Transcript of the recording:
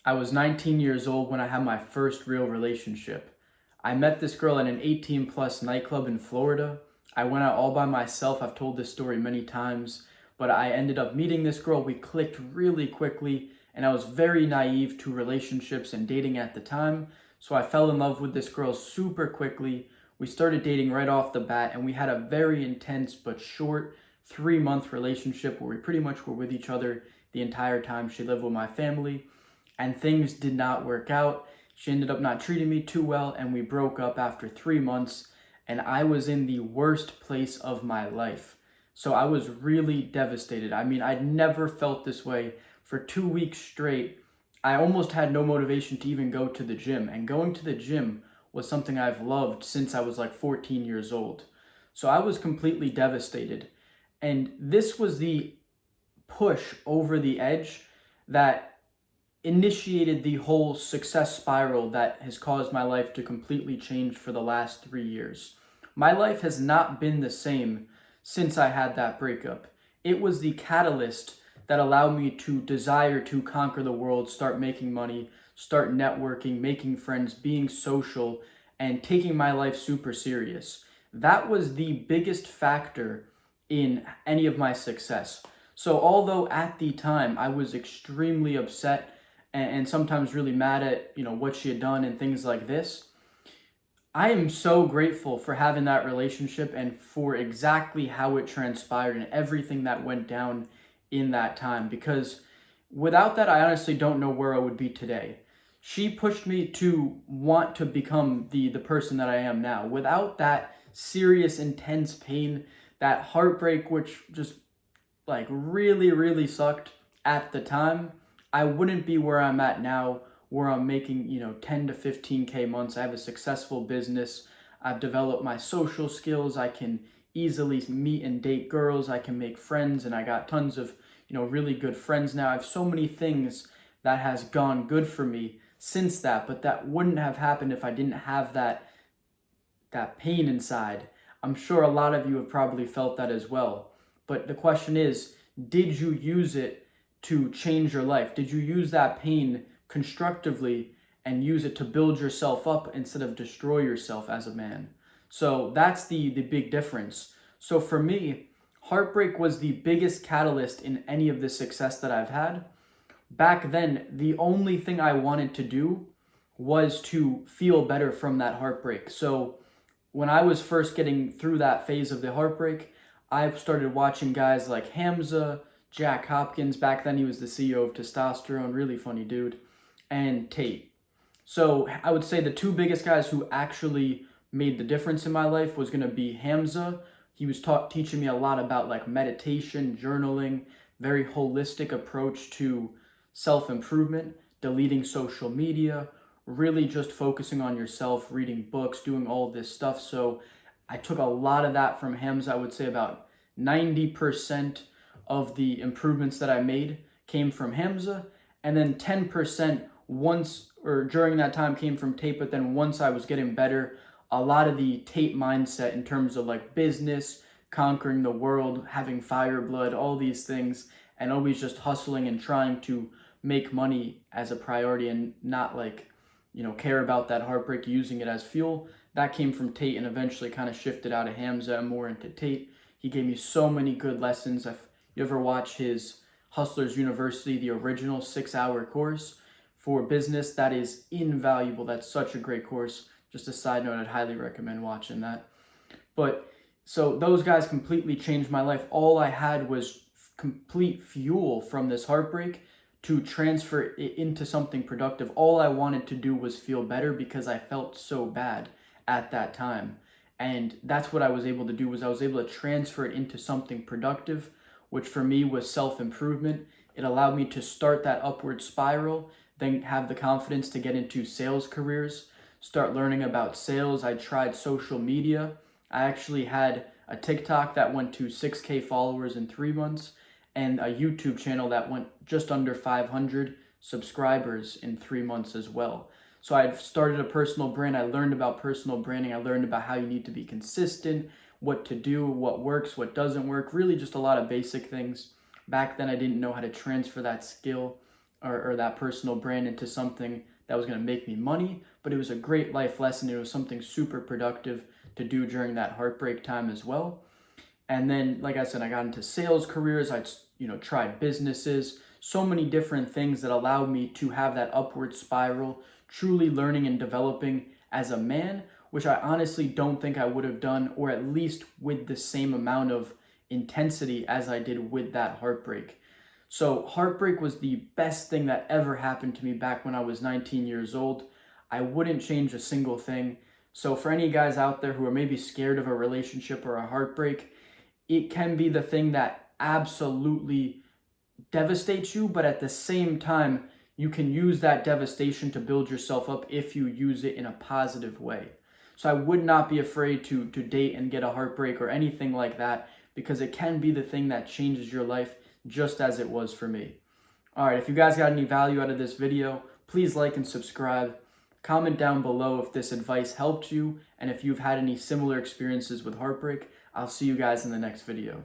I was 19 years old when I had my first real relationship. I met this girl at an 18 plus nightclub in Florida. I went out all by myself. I've told this story many times, but I ended up meeting this girl. We clicked really quickly, and I was very naive to relationships and dating at the time. So I fell in love with this girl super quickly. We started dating right off the bat, and we had a very intense but short 3 month relationship where we pretty much were with each other the entire time. She lived with my family, and things did not work out. She ended up not treating me too well, and we broke up after 3 months, and I was in the worst place of my life. So I was really devastated. I mean, I'd never felt this way. For 2 weeks straight, I almost had no motivation to even go to the gym, and going to the gym was something I've loved since I was like 14 years old. So I was completely devastated. And this was the push over the edge that initiated the whole success spiral that has caused my life to completely change for the last 3 years. My life has not been the same since I had that breakup. It was the catalyst that allowed me to desire to conquer the world, start making money, start networking, making friends, being social, and taking my life super serious. That was the biggest factor in any of my success. So, although at the time I was extremely upset and sometimes really mad at what she had done and things like this, I am so grateful for having that relationship and for exactly how it transpired and everything that went down in that time, because without that I honestly don't know where I would be today. She pushed me to want to become the person that I am now. Without that serious intense pain, that heartbreak which just like really sucked at the time, I wouldn't be where I'm at now, where I'm making, 10 to 15K months. I have a successful business. I've developed my social skills. I can easily meet and date girls. I can make friends, and I got tons of, really good friends now. I have so many things that has gone good for me since that, but that wouldn't have happened if I didn't have that pain inside. I'm sure a lot of you have probably felt that as well. But the question is, did you use it to change your life? Did you use that pain constructively and use it to build yourself up instead of destroy yourself as a man? So that's the big difference. So for me, heartbreak was the biggest catalyst in any of the success that I've had. Back then, the only thing I wanted to do was to feel better from that heartbreak. So when I was first getting through that phase of the heartbreak, I started watching guys like Hamza, Jack Hopkins. Back then, he was the CEO of Testosterone, really funny dude, and Tate. So I would say the two biggest guys who actually made the difference in my life was going to be Hamza. He was teaching me a lot about like meditation, journaling, very holistic approach to self-improvement, deleting social media, really just focusing on yourself, reading books, doing all this stuff. So I took a lot of that from Hamza. I would say about 90% of the improvements that I made came from Hamza, and then 10% once or during that time came from Tate. But then once I was getting better, a lot of the Tate mindset in terms of like business, conquering the world, having fire blood, all these things, and always just hustling and trying to make money as a priority and not like, care about that heartbreak, using it as fuel. That came from Tate and eventually kind of shifted out of Hamza and more into Tate. He gave me so many good lessons. If you ever watch his Hustlers University, the original 6 hour course for business, that is invaluable. That's such a great course. Just a side note, I'd highly recommend watching that. But so those guys completely changed my life. All I had was complete fuel from this heartbreak to transfer it into something productive. All I wanted to do was feel better because I felt so bad at that time. And that's what I was able to do, was I was able to transfer it into something productive, which for me was self-improvement. It allowed me to start that upward spiral, then have the confidence to get into sales careers, start learning about sales. I tried social media. I actually had a TikTok that went to 6K followers in 3 months, and a YouTube channel that went just under 500 subscribers in 3 months as well. So I started a personal brand. I learned about personal branding. I learned about how you need to be consistent, what to do, what works, what doesn't work, really just a lot of basic things. Back then, I didn't know how to transfer that skill or that personal brand into something that was going to make me money, but it was a great life lesson. It was something super productive to do during that heartbreak time as well. And then, like I said, I got into sales careers. I, tried businesses, so many different things that allowed me to have that upward spiral, truly learning and developing as a man, which I honestly don't think I would have done, or at least with the same amount of intensity as I did with that heartbreak. So heartbreak was the best thing that ever happened to me back when I was 19 years old. I wouldn't change a single thing. So for any guys out there who are maybe scared of a relationship or a heartbreak, it can be the thing that absolutely devastates you, but at the same time, you can use that devastation to build yourself up if you use it in a positive way. So I would not be afraid to date and get a heartbreak or anything like that, because it can be the thing that changes your life, just as it was for me. All right, if you guys got any value out of this video, please like and subscribe. Comment down below if this advice helped you and if you've had any similar experiences with heartbreak. I'll see you guys in the next video.